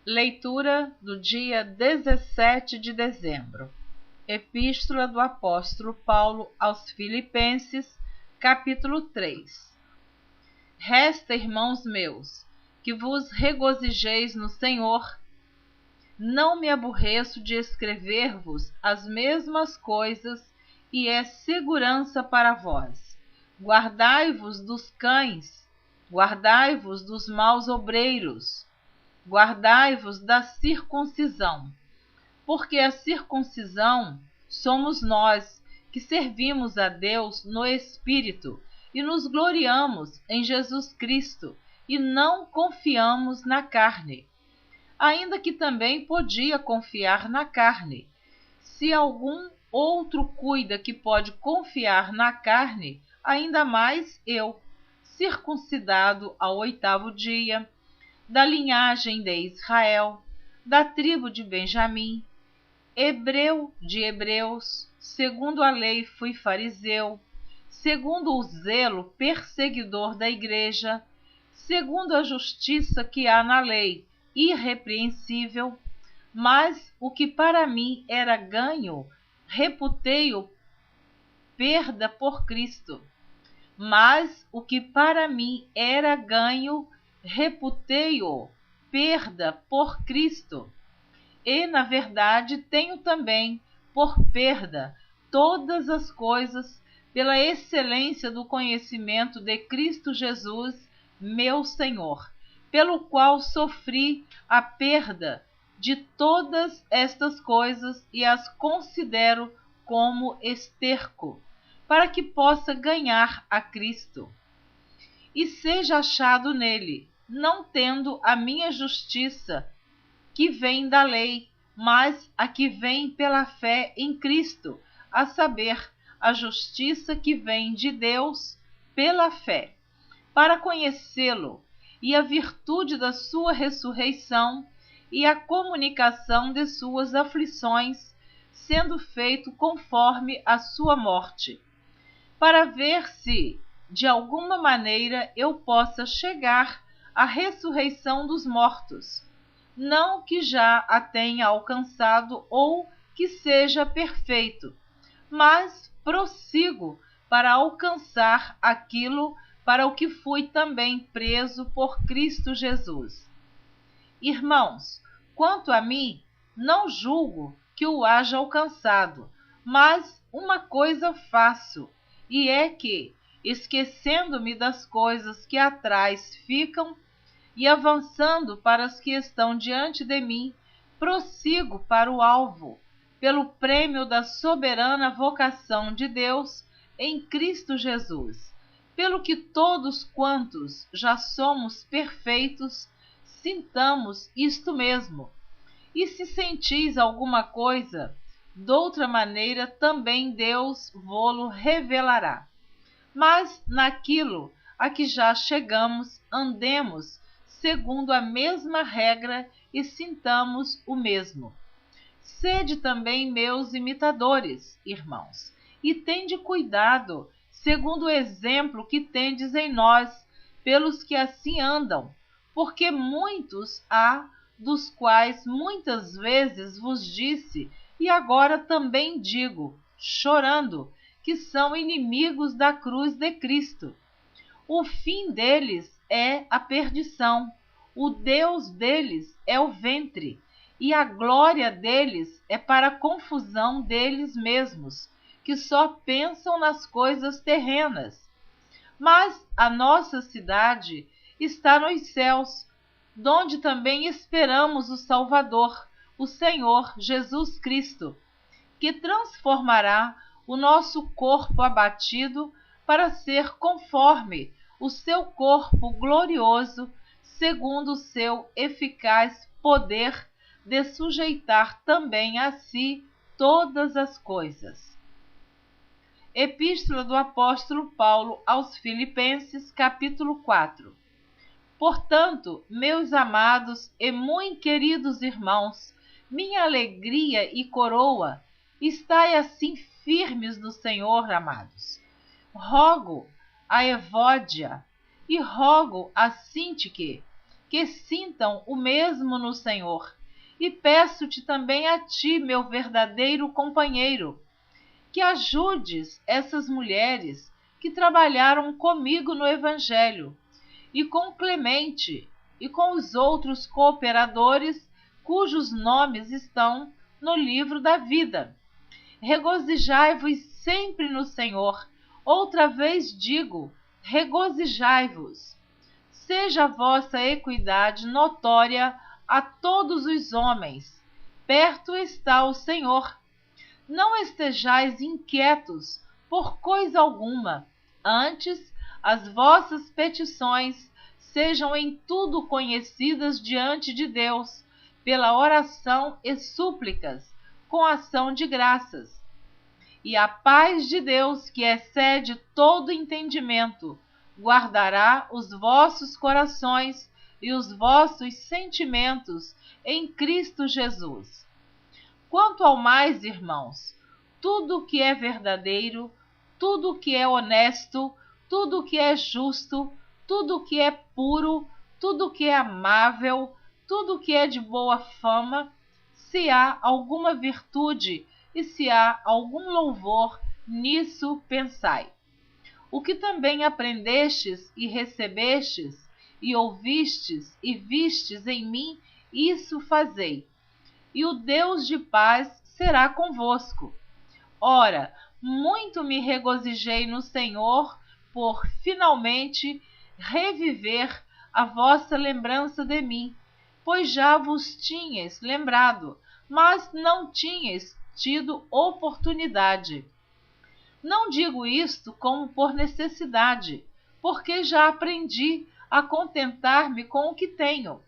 Leitura do dia 17 de dezembro. Epístola do apóstolo Paulo aos Filipenses, capítulo 3. Resta, irmãos meus, que vos regozijeis no Senhor. Não me aborreço de escrever-vos as mesmas coisas, e é segurança para vós. Guardai-vos dos cães, guardai-vos dos maus obreiros, guardai-vos da circuncisão, porque a circuncisão somos nós, que servimos a Deus no Espírito e nos gloriamos em Jesus Cristo e não confiamos na carne. Ainda que também podia confiar na carne. Se algum outro cuida que pode confiar na carne, ainda mais eu, circuncidado ao 8º dia, da linhagem de Israel, da tribo de Benjamim, hebreu de hebreus, segundo a lei fui fariseu, segundo o zelo perseguidor da igreja, segundo a justiça que há na lei, irrepreensível, mas o que para mim era ganho, reputei-o perda por Cristo. Mas o que para mim era ganho, reputei-o perda por Cristo. E, na verdade, tenho também por perda todas as coisas pela excelência do conhecimento de Cristo Jesus, meu Senhor, pelo qual sofri a perda de todas estas coisas e as considero como esterco, para que possa ganhar a Cristo e seja achado nele, não tendo a minha justiça, que vem da lei, mas a que vem pela fé em Cristo, a saber, a justiça que vem de Deus pela fé, para conhecê-lo e a virtude da sua ressurreição e a comunicação de suas aflições, sendo feito conforme a sua morte, para ver se, de alguma maneira, eu possa chegar à ressurreição dos mortos. Não que já a tenha alcançado ou que seja perfeito, mas prossigo para alcançar aquilo para o que fui também preso por Cristo Jesus. Irmãos, quanto a mim, não julgo que o haja alcançado, mas uma coisa faço, e é que, esquecendo-me das coisas que atrás ficam e avançando para as que estão diante de mim, prossigo para o alvo, pelo prêmio da soberana vocação de Deus em Cristo Jesus, pelo que todos quantos já somos perfeitos, sintamos isto mesmo. E se sentis alguma coisa, doutra maneira também Deus vô-lo revelará. Mas naquilo a que já chegamos, andemos segundo a mesma regra e sintamos o mesmo. Sede também meus imitadores, irmãos, e tende cuidado, segundo o exemplo que tendes em nós, pelos que assim andam, porque muitos há, dos quais muitas vezes vos disse, e agora também digo, chorando, que são inimigos da cruz de Cristo. O fim deles é a perdição, o Deus deles é o ventre, e a glória deles é para a confusão deles mesmos, que só pensam nas coisas terrenas. Mas a nossa cidade está nos céus, donde também esperamos o Salvador, o Senhor Jesus Cristo, que transformará o nosso corpo abatido para ser conforme o seu corpo glorioso, segundo o seu eficaz poder de sujeitar também a si todas as coisas. Epístola do apóstolo Paulo aos Filipenses, capítulo 4. Portanto, meus amados e muito queridos irmãos, minha alegria e coroa, estai assim firmes no Senhor, amados. Rogo a Evódia e rogo a Sintique que sintam o mesmo no Senhor. E peço-te também a ti, meu verdadeiro companheiro, que ajudes essas mulheres que trabalharam comigo no Evangelho, e com Clemente e com os outros cooperadores cujos nomes estão no livro da vida. Regozijai-vos sempre no Senhor. Outra vez digo, regozijai-vos. Seja a vossa equidade notória a todos os homens. Perto está o Senhor. Não estejais inquietos por coisa alguma, antes as vossas petições sejam em tudo conhecidas diante de Deus, pela oração e súplicas, com ação de graças. E a paz de Deus, que excede todo entendimento, guardará os vossos corações e os vossos sentimentos em Cristo Jesus. Quanto ao mais, irmãos, tudo que é verdadeiro, tudo que é honesto, tudo que é justo, tudo que é puro, tudo que é amável, tudo que é de boa fama, se há alguma virtude e se há algum louvor, nisso pensai. O que também aprendestes e recebestes, e ouvistes e vistes em mim, isso fazei, e o Deus de paz será convosco. Ora, muito me regozijei no Senhor por finalmente reviver a vossa lembrança de mim, pois já vos tinhas lembrado, mas não tinhas tido oportunidade. Não digo isto como por necessidade, porque já aprendi a contentar-me com o que tenho.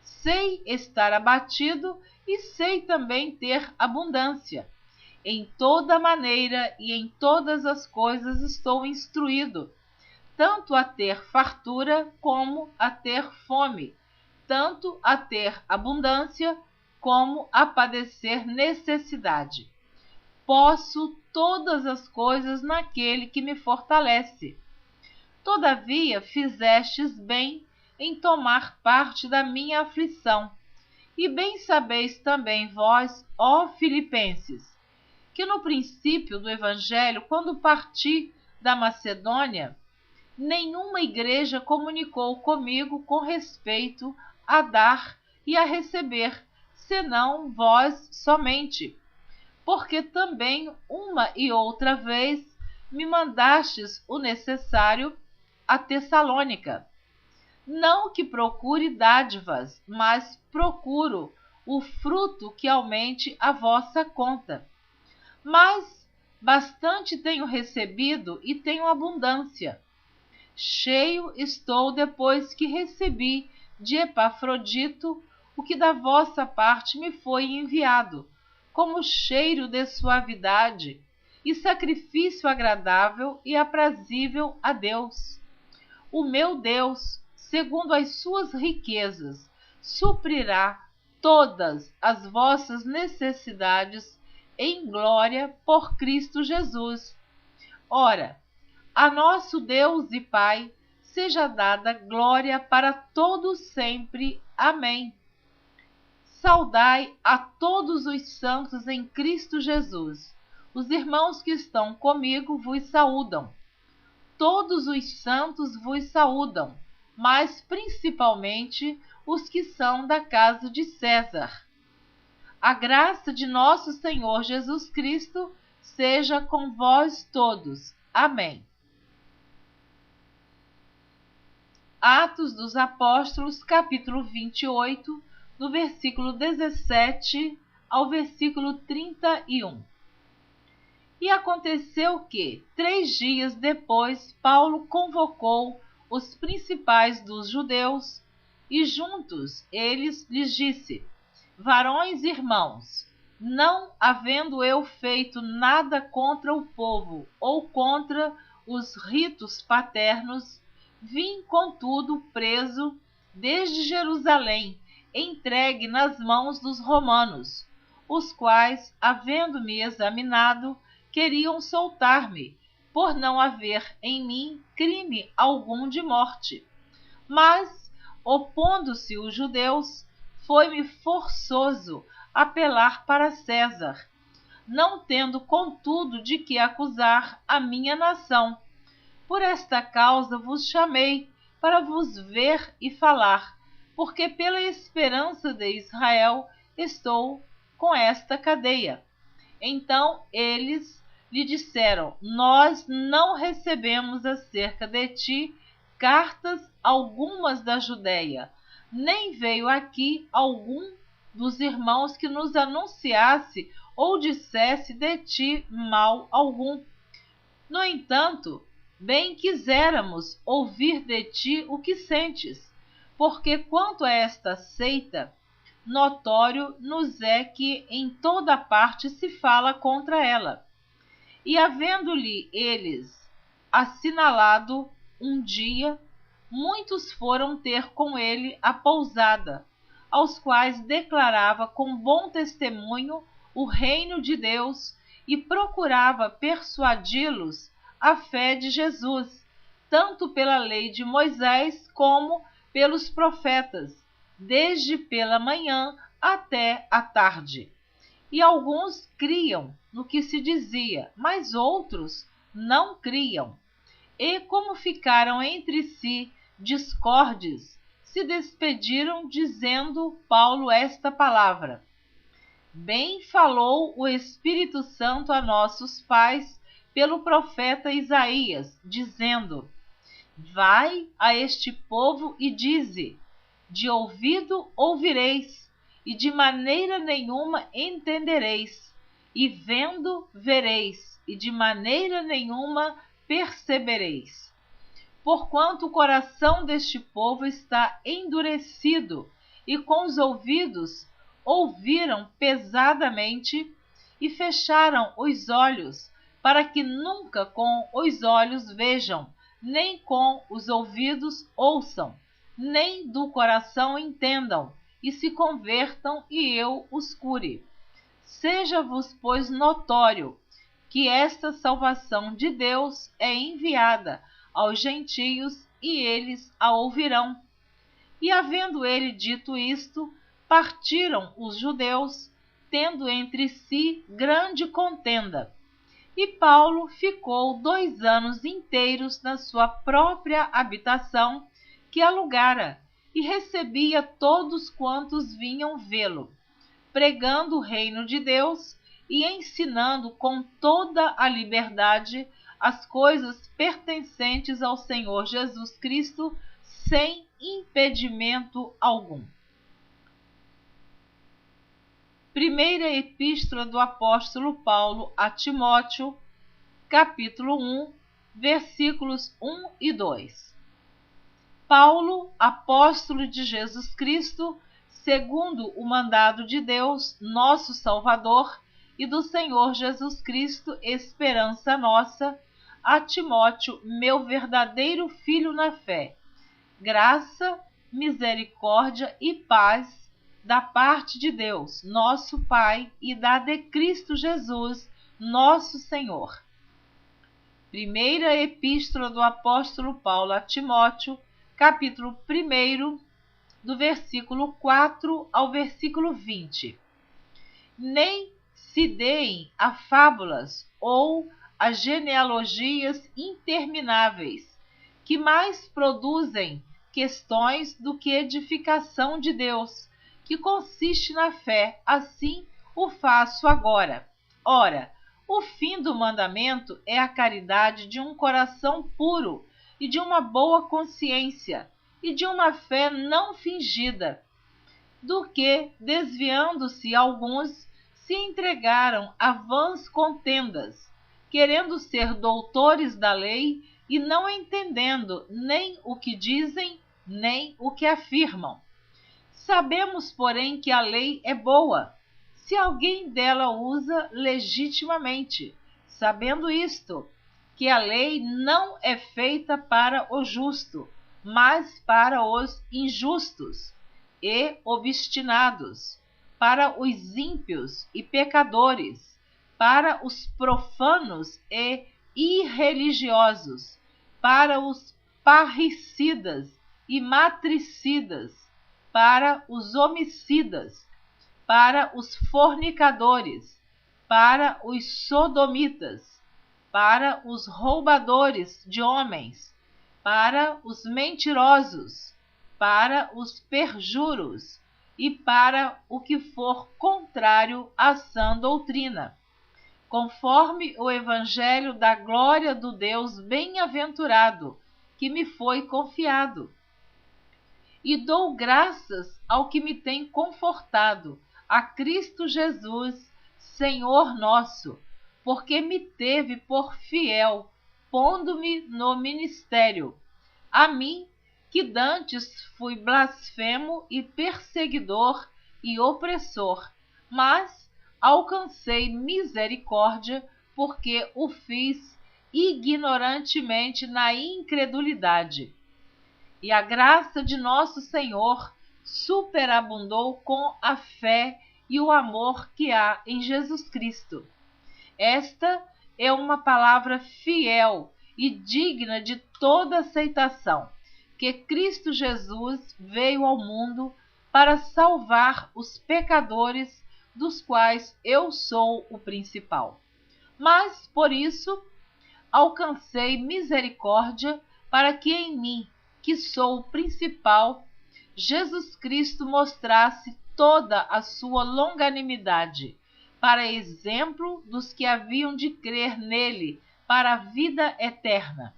Sei estar abatido e sei também ter abundância. Em toda maneira e em todas as coisas estou instruído, tanto a ter fartura como a ter fome, tanto a ter abundância como a padecer necessidade. Posso todas as coisas naquele que me fortalece. Todavia fizestes bem em tomar parte da minha aflição. E bem sabeis também vós, ó Filipenses, que no princípio do Evangelho, quando parti da Macedônia, nenhuma igreja comunicou comigo com respeito a dar e a receber, senão vós somente, porque também uma e outra vez me mandastes o necessário a Tessalônica. Não que procure dádivas, mas procuro o fruto que aumente a vossa conta. Mas bastante tenho recebido e tenho abundância. Cheio estou depois que recebi de Epafrodito o que da vossa parte me foi enviado, como cheiro de suavidade e sacrifício agradável e aprazível a Deus. O meu Deus, segundo as suas riquezas, suprirá todas as vossas necessidades em glória por Cristo Jesus. Ora, a nosso Deus e Pai seja dada glória para todos sempre. Amém. Saudai a todos os santos em Cristo Jesus. Os irmãos que estão comigo vos saúdam. Todos os santos vos saúdam, mas principalmente os que são da casa de César. A graça de nosso Senhor Jesus Cristo seja com vós todos. Amém. Atos dos Apóstolos, capítulo 28, do versículo 17 ao versículo 31. E aconteceu que, 3 dias depois, Paulo convocou os principais dos judeus, e juntos eles lhes disse: Varões irmãos, não havendo eu feito nada contra o povo ou contra os ritos paternos, vim, contudo, preso desde Jerusalém, entregue nas mãos dos romanos, os quais, havendo-me examinado, queriam soltar-me, por não haver em mim crime algum de morte. Mas opondo-se os judeus, foi-me forçoso apelar para César, não tendo, contudo, de que acusar a minha nação. Por esta causa vos chamei, para vos ver e falar, porque pela esperança de Israel estou com esta cadeia. Então eles lhe disseram: nós não recebemos acerca de ti cartas algumas da Judéia, nem veio aqui algum dos irmãos que nos anunciasse ou dissesse de ti mal algum. No entanto, bem quiséramos ouvir de ti o que sentes, porque quanto a esta seita, notório nos é que em toda parte se fala contra ela. E havendo-lhe eles assinalado um dia, muitos foram ter com ele à pousada, aos quais declarava com bom testemunho o reino de Deus e procurava persuadi-los à fé de Jesus, tanto pela lei de Moisés como pelos profetas, desde pela manhã até a tarde. E alguns criam no que se dizia, mas outros não criam. E como ficaram entre si discordes, se despediram, dizendo Paulo esta palavra: bem falou o Espírito Santo a nossos pais pelo profeta Isaías, dizendo: vai a este povo e dize: de ouvido ouvireis, e de maneira nenhuma entendereis, e vendo vereis, e de maneira nenhuma percebereis. Porquanto o coração deste povo está endurecido, e com os ouvidos ouviram pesadamente, e fecharam os olhos, para que nunca com os olhos vejam, nem com os ouvidos ouçam, nem do coração entendam, e se convertam, e eu os cure. Seja-vos, pois, notório que esta salvação de Deus é enviada aos gentios, e eles a ouvirão. E havendo ele dito isto, partiram os judeus, tendo entre si grande contenda. E Paulo ficou 2 anos inteiros na sua própria habitação, que alugara, e recebia todos quantos vinham vê-lo, pregando o reino de Deus e ensinando com toda a liberdade as coisas pertencentes ao Senhor Jesus Cristo, sem impedimento algum. Primeira Epístola do Apóstolo Paulo a Timóteo, capítulo 1, versículos 1 e 2. Paulo, apóstolo de Jesus Cristo, segundo o mandado de Deus, nosso Salvador, e do Senhor Jesus Cristo, esperança nossa, a Timóteo, meu verdadeiro filho na fé. Graça, misericórdia e paz da parte de Deus, nosso Pai, e da de Cristo Jesus, nosso Senhor. Primeira Epístola do Apóstolo Paulo a Timóteo, capítulo 1, do versículo 4 ao versículo 20. Nem se deem a fábulas ou a genealogias intermináveis, que mais produzem questões do que edificação de Deus, que consiste na fé. Assim o faço agora. Ora, o fim do mandamento é a caridade de um coração puro e de uma boa consciência e de uma fé não fingida, do que, desviando-se alguns, se entregaram a vãs contendas, querendo ser doutores da lei e não entendendo nem o que dizem, nem o que afirmam. Sabemos, porém, que a lei é boa, se alguém dela usa legitimamente, sabendo isto, que a lei não é feita para o justo, mas para os injustos e obstinados, para os ímpios e pecadores, para os profanos e irreligiosos, para os parricidas e matricidas, para os homicidas, para os fornicadores, para os sodomitas, para os roubadores de homens, para os mentirosos, para os perjuros e para o que for contrário à sã doutrina, conforme o evangelho da glória do Deus bem-aventurado, que me foi confiado. E dou graças ao que me tem confortado, a Cristo Jesus, Senhor nosso, porque me teve por fiel, pondo-me no ministério, a mim, que dantes fui blasfemo e perseguidor e opressor, mas alcancei misericórdia, porque o fiz ignorantemente na incredulidade. E a graça de nosso Senhor superabundou com a fé e o amor que há em Jesus Cristo. Esta é uma palavra fiel e digna de toda aceitação, que Cristo Jesus veio ao mundo para salvar os pecadores, dos quais eu sou o principal. Mas, por isso, alcancei misericórdia, para que em mim, que sou o principal, Jesus Cristo mostrasse toda a sua longanimidade, para exemplo dos que haviam de crer nele para a vida eterna.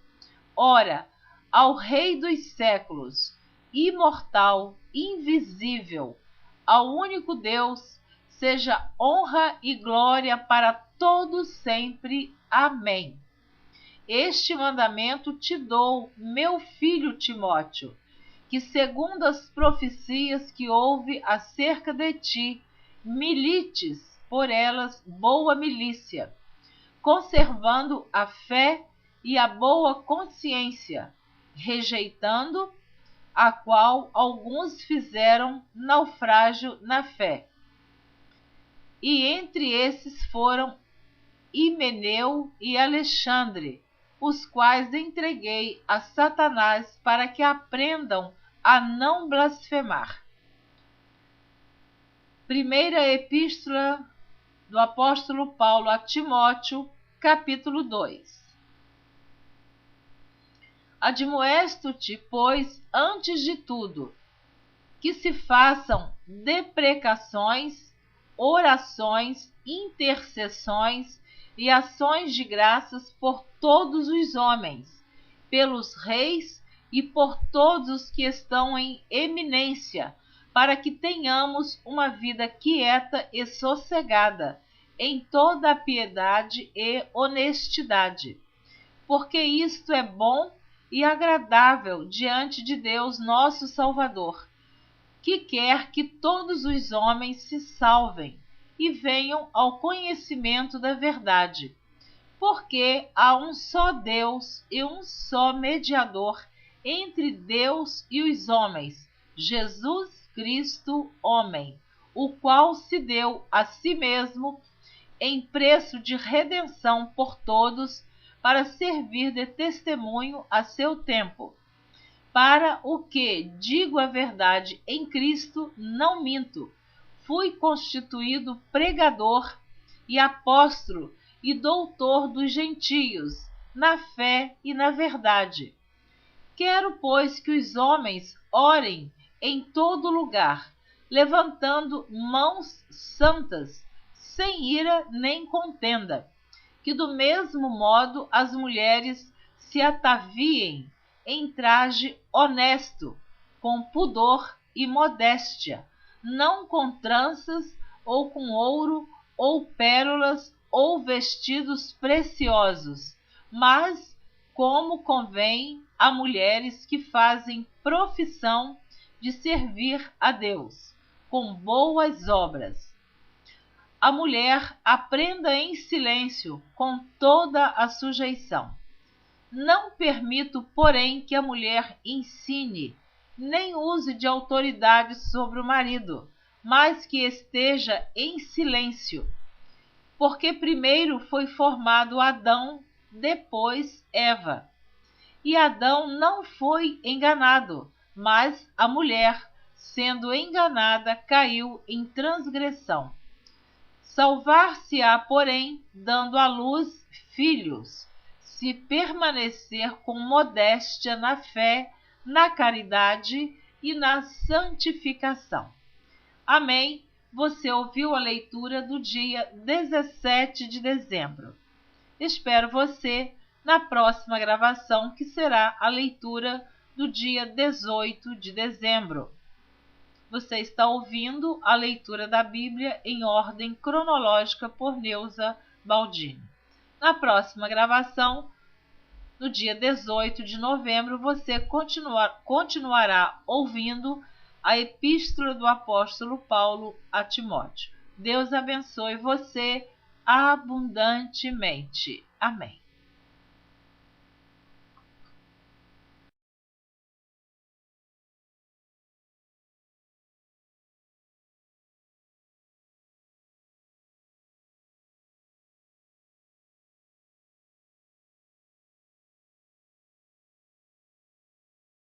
Ora, ao Rei dos séculos, imortal, invisível, ao único Deus, seja honra e glória para todos sempre. Amém. Este mandamento te dou, meu filho Timóteo, que segundo as profecias que houve acerca de ti, milites por elas boa milícia, conservando a fé e a boa consciência, rejeitando a qual alguns fizeram naufrágio na fé. E entre esses foram Himeneu e Alexandre, os quais entreguei a Satanás para que aprendam a não blasfemar. Primeira Epístola do Apóstolo Paulo a Timóteo, capítulo 2. Admoesto-te, pois, antes de tudo, que se façam deprecações, orações, intercessões e ações de graças por todos os homens, pelos reis e por todos os que estão em eminência, para que tenhamos uma vida quieta e sossegada, em toda a piedade e honestidade. Porque isto é bom e agradável diante de Deus nosso Salvador, que quer que todos os homens se salvem e venham ao conhecimento da verdade. Porque há um só Deus e um só mediador entre Deus e os homens, Jesus Cristo, homem, o qual se deu a si mesmo em preço de redenção por todos, para servir de testemunho a seu tempo. Para o que, digo a verdade, em Cristo não minto, fui constituído pregador e apóstolo e doutor dos gentios, na fé e na verdade. Quero, pois, que os homens orem em todo lugar, levantando mãos santas, sem ira nem contenda, que do mesmo modo as mulheres se ataviem em traje honesto, com pudor e modéstia, não com tranças ou com ouro ou pérolas ou vestidos preciosos, mas como convém a mulheres que fazem profissão de servir a Deus, com boas obras. A mulher aprenda em silêncio, com toda a sujeição. Não permito, porém, que a mulher ensine, nem use de autoridade sobre o marido, mas que esteja em silêncio. Porque primeiro foi formado Adão, depois Eva. E Adão não foi enganado, mas a mulher, sendo enganada, caiu em transgressão. Salvar-se-á, porém, dando à luz filhos, se permanecer com modéstia na fé, na caridade e na santificação. Amém. Você ouviu a leitura do dia 17 de dezembro. Espero você na próxima gravação, que será a leitura do dia 18 de dezembro. Você está ouvindo a leitura da Bíblia em ordem cronológica por Neuza Baldini. Na próxima gravação, no dia 18 de novembro, você continuará ouvindo a Epístola do Apóstolo Paulo a Timóteo. Deus abençoe você abundantemente. Amém.